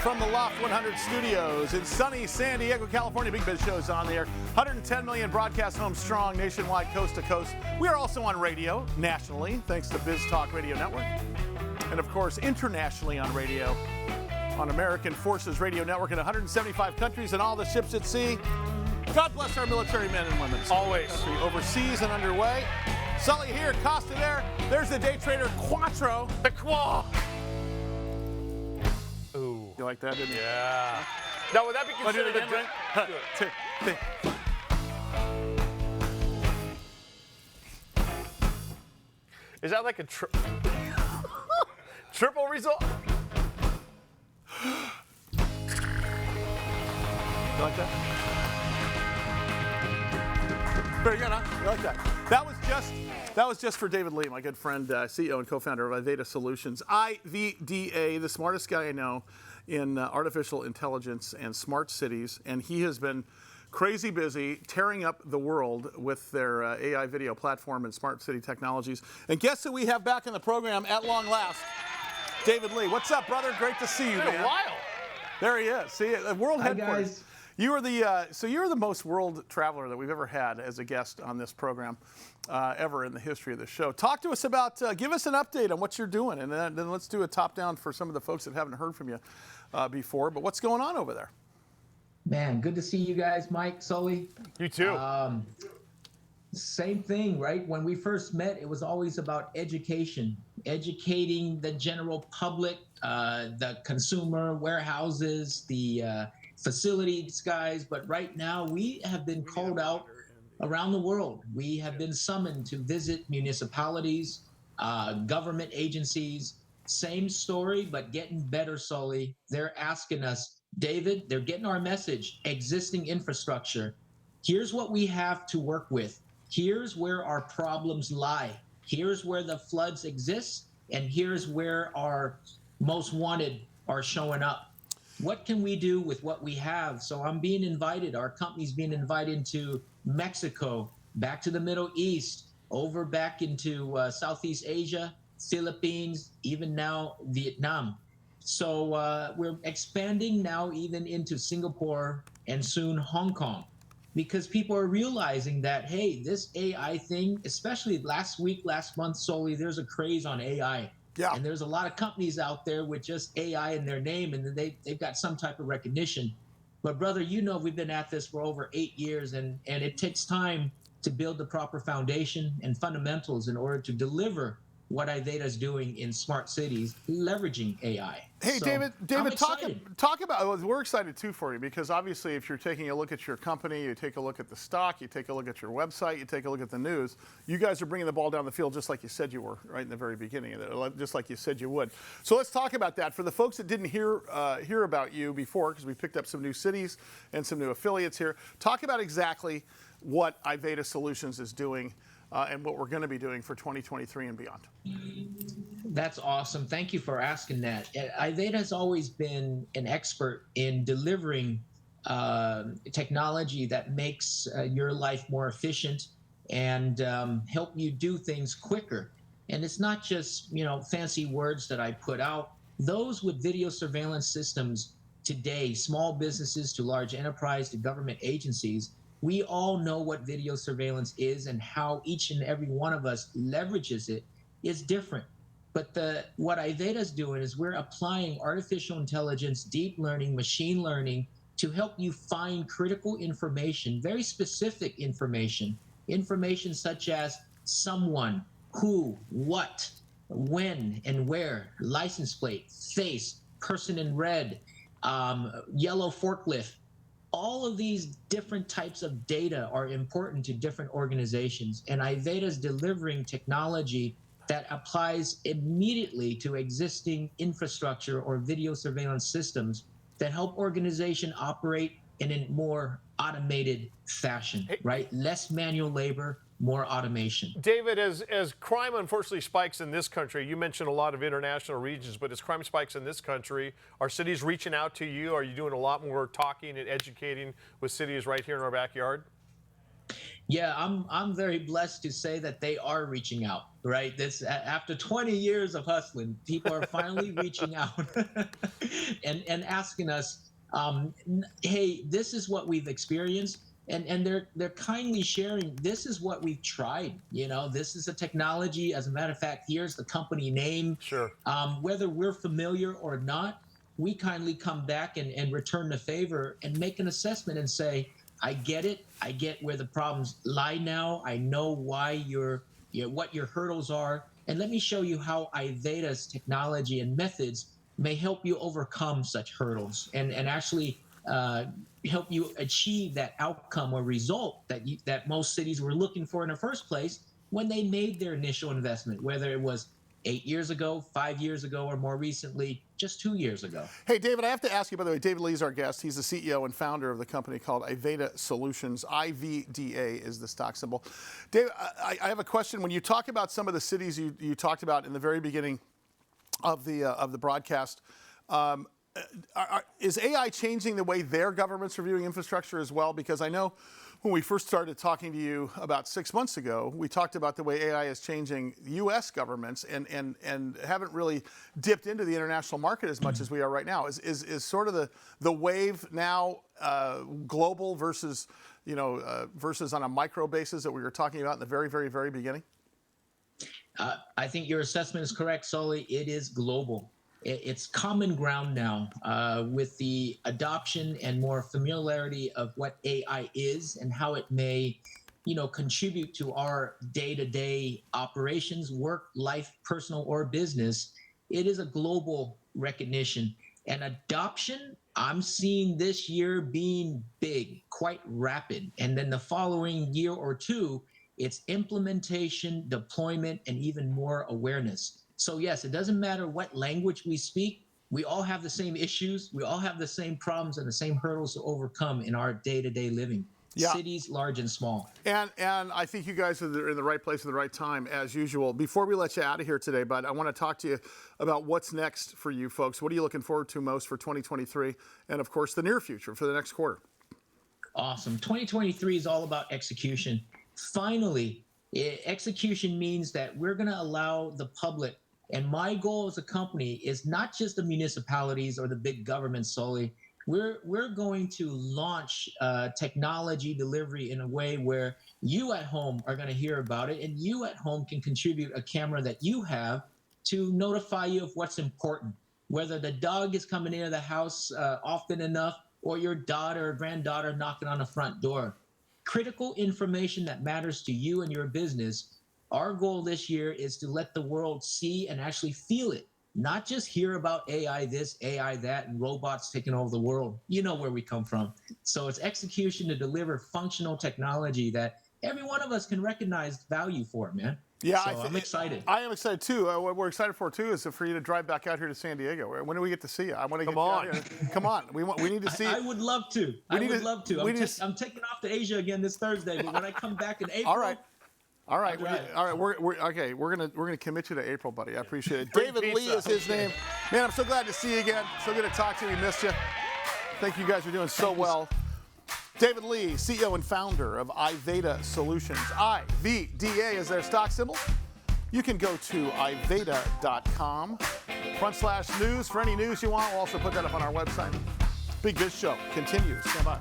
from the Loft 100 studios in sunny San Diego, California. Big Biz Show is on the air. 110 million broadcast homes strong nationwide, coast to coast. We are also on radio nationally, thanks to Biz Talk Radio Network. And of course, internationally on radio, on American Forces Radio Network in 175 countries and all the ships at sea. God bless our military men and women. Always. Overseas and underway. Sully here, Costa there. There's the day trader Quattro. The Qua. Ooh. You like that, didn't you? Yeah. Now, would that be considered a drink? Is that like a triple result? You like that? Very good, huh? You like that? That was just for David Lee, my good friend, CEO and co-founder of Iveda Solutions. IVDA, the smartest guy I know in artificial intelligence and smart cities, and he has been crazy busy tearing up the world with their AI video platform and smart city technologies. And guess who we have back in the program at long last? David Lee. What's up, brother? Great to see you, man. Been a while. There he is. See, world headquarters. Guys. You are the so you're the most world traveler that we've ever had as a guest on this program, ever in the history of the show. Talk to us about, give us an update on what you're doing, and then let's do a top down for some of the folks that haven't heard from you before. But what's going on over there? Man, good to see you guys, Mike, Sully. You too. Same thing, right? When we first met, it was always about education, educating the general public, the consumer, warehouses, the facilities guys. But right now, we have been called out around the world. We have been summoned to visit municipalities, government agencies. Same story, but getting better, Sully. They're asking us, David, they're getting our message, existing infrastructure. Here's what we have to work with. Here's where our problems lie. Here's where the floods exist, and here's where our most wanted are showing up. What can we do with what we have? So I'm being invited, our company's being invited to Mexico, back to the Middle East, over back into Southeast Asia, Philippines, even now Vietnam. So we're expanding now even into Singapore and soon Hong Kong, because people are realizing that, hey, this AI thing, especially last month, Sully, there's a craze on AI. Yeah. And there's a lot of companies out there with just AI in their name, and they've got some type of recognition. But brother, you know, we've been at this for over 8 years, and it takes time to build the proper foundation and fundamentals in order to deliver what Iveda's doing in smart cities, leveraging AI. Hey, So, David, I'm talk excited. about, well, we're excited too for you, because obviously if you're taking a look at your company, you take a look at the stock, you take a look at your website, you take a look at the news, you guys are bringing the ball down the field just like you said you were, right in the very beginning, just like you said you would. So let's talk about that. For the folks that didn't hear about you before, because we picked up some new cities and some new affiliates here, talk about exactly what Iveda Solutions is doing and what we're going to be doing for 2023 and beyond. That's awesome. Thank you for asking that. Iveda has always been an expert in delivering technology that makes your life more efficient and help you do things quicker. And it's not just, fancy words that I put out. Those with video surveillance systems today, small businesses to large enterprise to government agencies, we all know what video surveillance is, and how each and every one of us leverages it is different. But what Iveda's doing is we're applying artificial intelligence, deep learning, machine learning to help you find critical information, very specific information such as someone, who, what, when, and where, license plate, face, person in red, yellow forklift. All of these different types of data are important to different organizations, and Iveda's delivering technology that applies immediately to existing infrastructure or video surveillance systems that help organization operate in a more automated fashion, right? Less manual labor, more automation. David, as crime unfortunately spikes in this country, you mentioned a lot of international regions, but as crime spikes in this country, are cities reaching out to you? Are you doing a lot more talking and educating with cities right here in our backyard? Yeah, I'm very blessed to say that they are reaching out. right? This after 20 years of hustling, people are finally reaching out and asking us, hey, this is what we've experienced. And they're kindly sharing, this is what we've tried. This is a technology. As a matter of fact, here's the company name. Sure. Whether we're familiar or not, we kindly come back and return the favor and make an assessment and say, I get it. I get where the problems lie now. I know why what your hurdles are. And let me show you how Iveda's technology and methods may help you overcome such hurdles and actually help you achieve that outcome or result that most cities were looking for in the first place when they made their initial investment, whether it was 8 years ago, 5 years ago, or more recently, just 2 years ago. Hey, David, I have to ask you, by the way, David Lee is our guest. He's the CEO and founder of the company called Iveda Solutions. IVDA is the stock symbol. David, I have a question. When you talk about some of the cities you talked about in the very beginning of the broadcast, is AI changing the way their governments are viewing infrastructure as well? Because I know when we first started talking to you about 6 months ago, we talked about the way AI is changing U.S. governments and haven't really dipped into the international market as much as we are right now. Is sort of the wave now global versus versus on a micro basis that we were talking about in the very, very, very beginning? I think your assessment is correct, Sully. It is global. It's common ground now with the adoption and more familiarity of what AI is and how it may, contribute to our day-to-day operations, work, life, personal, or business. It is a global recognition and adoption. I'm seeing this year being big, quite rapid. And then the following year or two, it's implementation, deployment, and even more awareness. So yes, it doesn't matter what language we speak. We all have the same issues. We all have the same problems and the same hurdles to overcome in our day-to-day living. Yeah. Cities, large and small. And I think you guys are in the right place at the right time, as usual. Before we let you out of here today, bud, I want to talk to you about what's next for you folks. What are you looking forward to most for 2023? And, of course, the near future for the next quarter. Awesome. 2023 is all about execution. Finally, execution means that we're going to allow the public. And my goal as a company is not just the municipalities or the big governments solely. We're going to launch technology delivery in a way where you at home are going to hear about it, and you at home can contribute a camera that you have to notify you of what's important, whether the dog is coming into the house often enough or your daughter or granddaughter knocking on the front door. Critical information that matters to you and your business. Our goal this year is to let the world see and actually feel it, not just hear about AI this, AI that, and robots taking over the world. You know where we come from. So it's execution to deliver functional technology that every one of us can recognize value for, man. Yeah, so I'm excited. I am excited too. What we're excited for too is for you to drive back out here to San Diego. When do we get to see you? I want to get out here. Come on, we need to see. I would love to. I would love to. I'm taking off to Asia again this Thursday, but when I come back in April. All right. We're gonna commit you to April, buddy. I appreciate it. David Lee is his name. Man, I'm so glad to see you again. So good to talk to you. We missed you. Thank you guys for doing so well. David Lee, CEO and founder of Iveda Solutions. IVDA is their stock symbol. You can go to iveda.com/news for any news you want. We'll also put that up on our website. Big Biz Show continues. Stand by.